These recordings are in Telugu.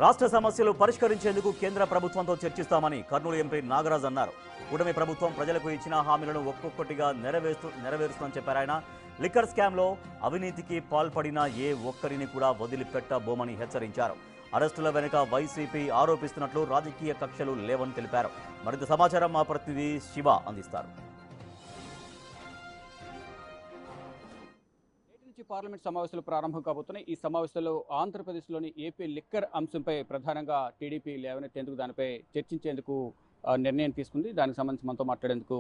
రాష్ట్ర సమస్యలు పరిష్కరించేందుకు కేంద్ర ప్రభుత్వంతో చర్చిస్తామని కర్నూలు ఎంపీ నాగరాజ్ అన్నారు. కూటమి ప్రభుత్వం ప్రజలకు ఇచ్చిన హామీలను ఒక్కొక్కటిగా నెరవేరుస్తుందని చెప్పారు ఆయన. లిక్కర్ స్కామ్లో అవినీతికి పాల్పడిన ఏ ఒక్కరిని కూడా వదిలిపెట్టబోమని హెచ్చరించారు. అరెస్టుల వెనుక వైసీపీ ఆరోపిస్తున్నట్లు రాజకీయ కక్షలు లేవని తెలిపారు. మరింత సమాచారం మా ప్రతినిధి శివ అందిస్తారు. పార్లమెంట్ సమావేశాలు ప్రారంభం కాబోతున్నాయి. ఈ సమావేశాల్లో ఆంధ్రప్రదేశ్లోని ఏపీ లిక్కర్ అంశంపై ప్రధానంగా టీడీపీ లేవనెత్తేందుకు, దానిపై చర్చించేందుకు నిర్ణయం తీసుకుంది. దానికి సంబంధించి మనతో మాట్లాడేందుకు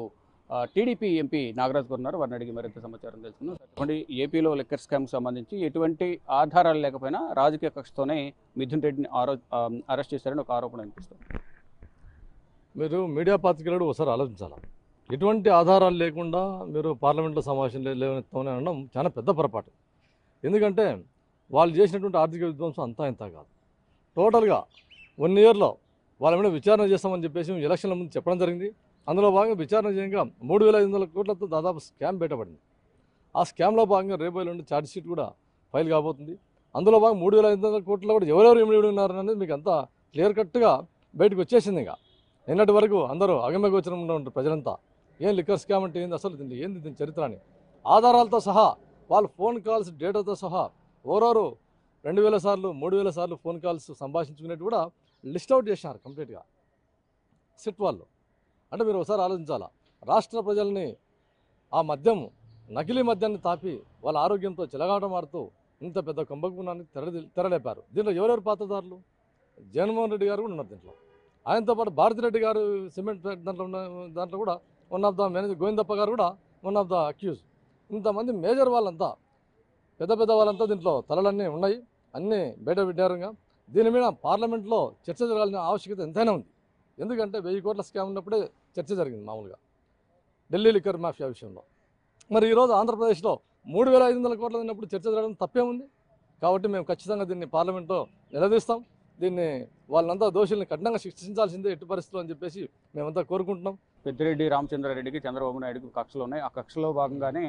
టీడీపీ ఎంపీ నాగరాజ్ గారు ఉన్నారు. వారిని అడిగి మరింత సమాచారం తెలుసుకుందాం. చెప్పండి, ఏపీలో లిక్కర్ స్కామ్కి సంబంధించి ఎటువంటి ఆధారాలు లేకపోయినా రాజకీయ కక్షతోనే మిథున్ రెడ్డిని అరెస్ట్ చేశారని ఒక ఆరోపణ అనిపిస్తుంది. మీరు మీడియా పాత్రికలు ఒకసారి ఆలోచించాలి. ఎటువంటి ఆధారాలు లేకుండా మీరు పార్లమెంట్లో సమావేశం లేవనెత్తామని అనడం చాలా పెద్ద పొరపాటు. ఎందుకంటే వాళ్ళు చేసినటువంటి ఆర్థిక విధ్వంసం అంతా ఇంత కాదు. టోటల్గా 1 ఇయర్లో వాళ్ళ మీద విచారణ చేస్తామని చెప్పేసి ఎలక్షన్ల ముందు చెప్పడం జరిగింది. అందులో భాగంగా విచారణ చేయగా 3,500 కోట్లతో దాదాపు స్కామ్ బయటపడింది. ఆ స్కామ్లో భాగంగా రేపు నుండి ఛార్జ్ షీట్ కూడా ఫైల్ కాబోతుంది. అందులో భాగంగా 3,500 కోట్లలో కూడా ఎవరెవరు ఇమిడి ఉన్నారనేది మీకు అంతా క్లియర్ కట్గా బయటకు వచ్చేసింది. ఇంకా నిన్నటి వరకు అందరూ అగమ్యగోచరంలో ఉంటారు ప్రజలంతా. ఏం లిక్కర్ స్కామ్ అంటే ఏంది, అసలు ఏంది దీని చరిత్ర అని ఆధారాలతో సహా, వాళ్ళ ఫోన్ కాల్స్ డేటాతో సహా ఓరోరు 2,000 సార్లు 3,000 సార్లు ఫోన్ కాల్స్ సంభాషించుకునేట్టు కూడా లిస్ట్ అవుట్ చేసినారు కంప్లీట్గా సిట్ వాళ్ళు. అంటే మీరు ఒకసారి ఆలోచించాలా, రాష్ట్ర ప్రజల్ని ఆ మద్యం, నకిలీ మద్యాన్ని తాపి వాళ్ళ ఆరోగ్యంతో చిలగాటం ఆడుతూ ఇంత పెద్ద కుంభకోణాన్ని తెరలేపారు. దీంట్లో ఎవరెవరు పాత్రదారులు? జగన్మోహన్ రెడ్డి గారు కూడా ఉన్నారు దీంట్లో. ఆయనతో పాటు భారతిరెడ్డి గారు సిమెంట్ దాంట్లో కూడా one of the manager, Govindappa గారు కూడా వన్ ఆఫ్ ద అక్యూజ్. ఇంతమంది మేజర్ వాళ్ళంతా, పెద్ద వాళ్ళంతా దీంట్లో తలలన్నీ ఉన్నాయి, అన్నీ బయట పెట్టారుగా. దీని మీద పార్లమెంట్లో చర్చ జరగాల్సిన ఆవశ్యకత ఎంతైనా ఉంది. ఎందుకంటే 1000 కోట్ల స్కామ్ ఉన్నప్పుడే చర్చ జరిగింది మామూలుగా ఢిల్లీ లిక్కర్ మాఫియా విషయంలో. మరి ఈరోజు ఆంధ్రప్రదేశ్లో 3,500 కోట్ల ఉన్నప్పుడు చర్చ జరగడం తప్పే ఉంది. కాబట్టి మేము ఖచ్చితంగా దీన్ని పార్లమెంట్లో నిలదీస్తాం. దీన్ని వాళ్ళంతా దోషుల్ని కఠినంగా శిక్షించాల్సిందే ఎట్టి పరిస్థితులు అని చెప్పేసి మేమంతా కోరుకుంటున్నాం. పెద్దిరెడ్డి రామచంద్రారెడ్డికి చంద్రబాబు నాయుడుకి కక్షలు ఉన్నాయి. ఆ కక్షలో భాగంగానే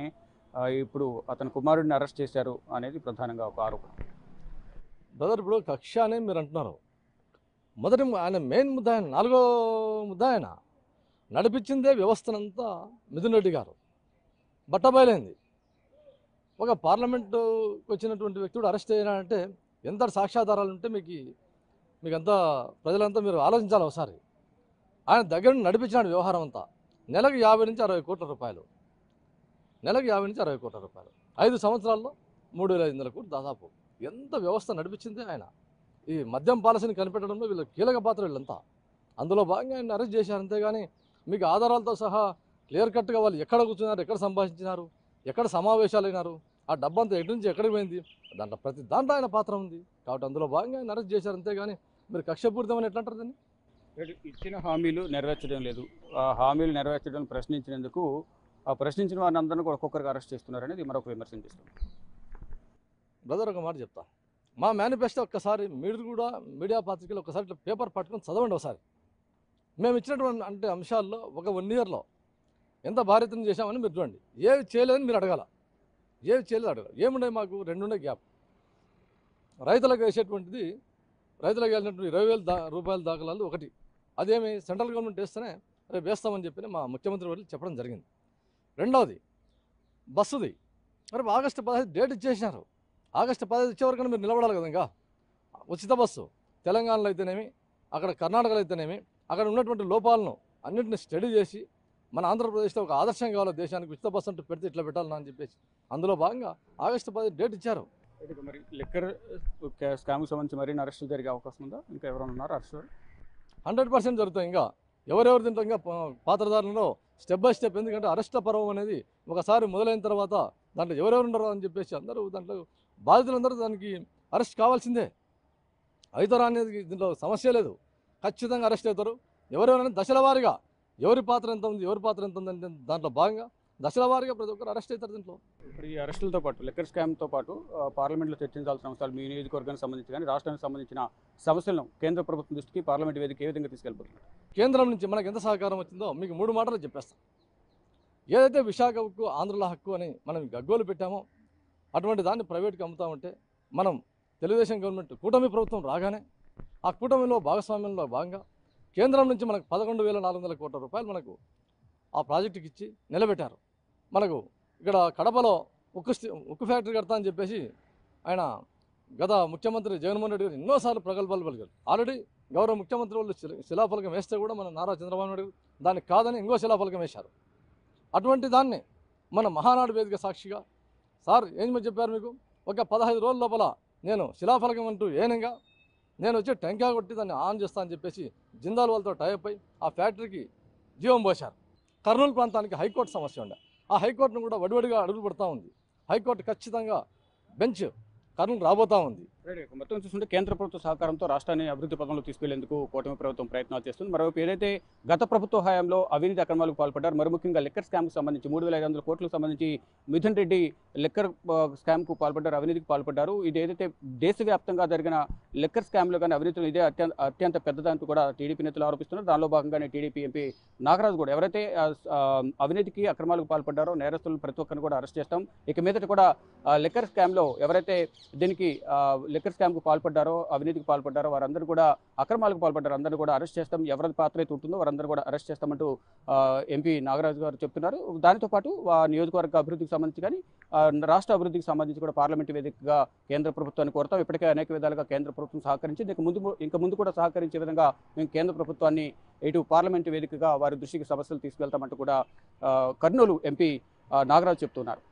ఇప్పుడు అతని కుమారుడిని అరెస్ట్ చేశారు అనేది ప్రధానంగా ఒక ఆరోపణ. బ్రదర్, ఇప్పుడు కక్ష అని మీరు అంటున్నారు. మొదటి ఆయన మెయిన్ ముద్దాయన, 4వ ముద్దాయన నడిపించిందే వ్యవస్థనంతా మిథున్ రెడ్డి గారు. బట్టబయలైంది. ఒక పార్లమెంటుకు వచ్చినటువంటి వ్యక్తుడు అరెస్ట్ అయ్యారంటే ఎంత సాక్ష్యాధారాలు ఉంటే మీకంతా ప్రజలంతా మీరు ఆలోచించాలి ఒకసారి. ఆయన దగ్గర నడిపించినాడు వ్యవహారం అంతా. నెలకు 50 నుంచి 60 కోట్ల రూపాయలు, నెలకు 50 నుంచి 60 కోట్ల రూపాయలు, 5 సంవత్సరాల్లో 3,500 కోట్లు దాదాపు. ఎంత వ్యవస్థ నడిపించింది ఆయన. ఈ మద్యం పాలసీని కనిపెట్టడంలో వీళ్ళ కీలక పాత్ర వీళ్ళంతా. అందులో భాగంగా ఆయన అరెస్ట్ చేశారు. అంతేగాని మీకు ఆధారాలతో సహా క్లియర్ కట్గా వాళ్ళు ఎక్కడ కూర్చున్నారు, ఎక్కడ సంభాషించినారు, ఎక్కడ సమావేశాలు అయినారు, ఆ డబ్బంతా ఎక్కడి నుంచి ఎక్కడికి పోయింది, దాంట్లో ప్రతి దాంట్లో ఆయన పాత్ర ఉంది. కాబట్టి అందులో భాగంగా ఆయన అరెస్ట్ చేశారు. అంతేగాని మీరు కక్షపూరితమని ఎట్లా అంటారు దాన్ని? ఇచ్చిన హామీలు నెరవేర్చడం లేదు, ఆ హామీలు నెరవేర్చడం ప్రశ్నించినందుకు ప్రశ్నించిన వారిని అందరినీ కూడా ఒక్కొక్కరికి అరెస్ట్ చేస్తున్నారనేది మరొక విమర్శించేస్తుంది. బ్రదర్, ఒక మాట చెప్తా. మా మేనిఫెస్టో ఒక్కసారి మీరు కూడా మీడియా పత్రికలు ఒకసారి పేపర్ పట్టుకొని చదవండి ఒకసారి. మేము ఇచ్చినటువంటి అంటే అంశాల్లో ఒక 1 ఇయర్లో ఎంత భారీతం చేశామని మీరు చూడండి. ఏవి చేయలేదని మీరు అడగాల, ఏవి చేయలేదు అడగాలి. ఏముండే మాకు 2 గ్యాప్. రైతులకు వేసేటువంటిది, రైతులకు వెళ్ళినటువంటి 20,000 రూపాయల దాఖలాలు ఒకటి. అదేమి సెంట్రల్ గవర్నమెంట్ వేస్తేనే రేపు వేస్తామని చెప్పి మా ముఖ్యమంత్రి వాళ్ళు చెప్పడం జరిగింది. రెండవది బస్సుది. రేపు ఆగస్టు 15 డేట్ ఇచ్చేసినారు. ఆగస్టు 15 ఇచ్చే వరకు మీరు నిలబడాలి కదా. ఇంకా ఉచిత బస్సు తెలంగాణలో అయితేనేమి, అక్కడ కర్ణాటకలో అయితేనేమి, అక్కడ ఉన్నటువంటి లోపాలను అన్నింటిని స్టడీ చేసి మన ఆంధ్రప్రదేశ్లో ఒక ఆదర్శం కావాలి దేశానికి, ఉచిత బస్సు అంటూ పెడితే ఇట్లా పెట్టాలని అని చెప్పేసి అందులో భాగంగా ఆగస్టు 15 డేట్ ఇచ్చారు. మరి లిక్కర్ స్కామ్కి సంబంధించి మరిన్ని అరెస్టులు జరిగే అవకాశం ఉందా? ఇంకా ఎవరైనా ఉన్నారు అరెస్ట్? 100% జరుగుతాయి. ఇంకా ఎవరెవరు దీంట్లో ఇంకా పాత్రదారులలో స్టెప్ బై స్టెప్. ఎందుకంటే అరెస్ట్ల పర్వం అనేది ఒకసారి మొదలైన తర్వాత దాంట్లో ఎవరెవరు ఉన్నారో అని చెప్పేసి అందరూ దాంట్లో బాధితులందరూ దానికి అరెస్ట్ కావాల్సిందే. అవుతారా అనేది దీంట్లో సమస్య లేదు. ఖచ్చితంగా అరెస్ట్ అవుతారు. ఎవరెవరైనా దశల వారీగా ఎవరి పాత్ర ఎంత ఉంది, ఎవరి పాత్ర ఎంత ఉందంటే దాంట్లో భాగంగా దశల వారీగా ప్రతి ఒక్కరు అరెస్ట్ అవుతారు దీంట్లో. ఇప్పుడు ఈ అరెస్టులతో పాటు లిక్కర్ స్కామ్తో పాటు పార్లమెంట్లో చర్చించాల్సిన అంశాలు, మీ నియోజకవర్గానికి సంబంధించి కానీ రాష్ట్రానికి సంబంధించిన సమస్యలను కేంద్ర ప్రభుత్వం దృష్టికి పార్లమెంట్ వేదిక ఏ విధంగా తీసుకెళ్ళిపోతుంది? కేంద్రం నుంచి మనకు ఎంత సహకారం వచ్చిందో మీకు 3 మాటలు చెప్పేస్తాం. ఏదైతే విశాఖ హక్కు, ఆంధ్రుల హక్కు అని మనం గగ్గోలు పెట్టామో అటువంటి దాన్ని ప్రైవేట్కి అమ్ముతామంటే మనం తెలుగుదేశం గవర్నమెంట్ కూటమి ప్రభుత్వం రాగానే ఆ కూటమిలో భాగస్వామ్యంలో భాగంగా కేంద్రం నుంచి మనకు 11,400 కోట్ల రూపాయలు మనకు ఆ ప్రాజెక్టుకి ఇచ్చి నిలబెట్టారు. మనకు ఇక్కడ కడపలో ఉక్కు ఫ్యాక్టరీ కడతా అని చెప్పేసి ఆయన గత ముఖ్యమంత్రి జగన్మోహన్ రెడ్డి గారు ఎన్నోసార్లు ప్రగల్భాలు పలికారు. ఆల్రెడీ గౌరవ ముఖ్యమంత్రి వాళ్ళు శిలాఫలకం వేస్తే కూడా మన నారా చంద్రబాబు నాయుడు దాన్ని కాదని ఇంకో శిలాఫలకం వేశారు. అటువంటి దాన్ని మన మహానాడు వేదిక సాక్షిగా సార్ ఏం చెప్పారు మీకు, ఒక 15 రోజుల లోపల నేను శిలాఫలకం అంటూ ఏనంగా నేను వచ్చి టెంకాయ కొట్టి దాన్ని ఆన్ చేస్తా అని చెప్పేసి జిందాల్ వాళ్ళతో టైప్ అయి ఆ ఫ్యాక్టరీకి జీవం పోశారు. కర్నూలు ప్రాంతానికి హైకోర్టు సమస్య ఉండే, ఆ హైకోర్టును కూడా వడివడిగా అడుగులు పడుతూ ఉంది. హైకోర్టు ఖచ్చితంగా బెంచ్ కర్నూలు రాబోతూ ఉంది. మొత్తం చూస్తుంటే కేంద్ర ప్రభుత్వ సహకారంతో రాష్ట్రాన్ని అభివృద్ధి పథంలో తీసుకెళ్లేందుకు కూటమి ప్రభుత్వం ప్రయత్నాలు చేస్తుంది. మరోవైపు ఏదైతే గత ప్రభుత్వ హయాంలో అవినీతి అక్రమాలకు పాల్పడ్డారు, మరి ముఖ్యంగా లిక్కర్ స్కామ్కు సంబంధించి 3,500 కోట్లకు సంబంధించి మిథున్ రెడ్డి లిక్కర్ స్కామ్కు పాల్పడ్డారు, అవినీతికి పాల్పడ్డారు. ఇది ఏదైతే దేశవ్యాప్తంగా జరిగిన లిక్కర్ స్కామ్లో కానీ అవినీతిలో ఇదే అత్యంత పెద్దదంటూ కూడా టీడీపీ నేతలు ఆరోపిస్తున్నారు. దానిలో భాగంగానే టీడీపీ ఎంపీ నాగరాజు కూడా ఎవరైతే అవినీతికి అక్రమాలకు పాల్పడ్డారో నేరస్తులను ప్రతి ఒక్కరిని కూడా అరెస్ట్ చేస్తాం, ఇక మీదట కూడా లిక్కర్ స్కామ్లో ఎవరైతే దీనికి లిక్కర్ స్కామ్కు పాల్పడ్డారో అవినీతికి పాల్పడ్డారో వారందరూ కూడా అక్రమాలకు పాల్పడ్డారో అందరూ కూడా అరెస్ట్ చేస్తాం, ఎవరి పాత్ర అయితే ఉంటుందో వారందరూ కూడా అరెస్ట్ చేస్తామంటూ ఎంపీ నాగరాజు గారు చెప్తున్నారు. దానితో పాటు నియోజకవర్గ అభివృద్ధికి సంబంధించి కానీ రాష్ట్ర అభివృద్ధికి సంబంధించి కూడా పార్లమెంటు వేదికగా కేంద్ర ప్రభుత్వాన్ని కోరుతాం. ఇప్పటికే అనేక విధాలుగా కేంద్ర ప్రభుత్వం సహకరించింది, ఇంకా ముందు కూడా సహకరించే విధంగా మేము కేంద్ర ప్రభుత్వాన్ని ఇటు పార్లమెంటు వేదికగా వారి దృష్టికి సమస్యలు తీసుకెళ్తామంటూ కూడా కర్నూలు ఎంపీ నాగరాజు చెప్తున్నారు.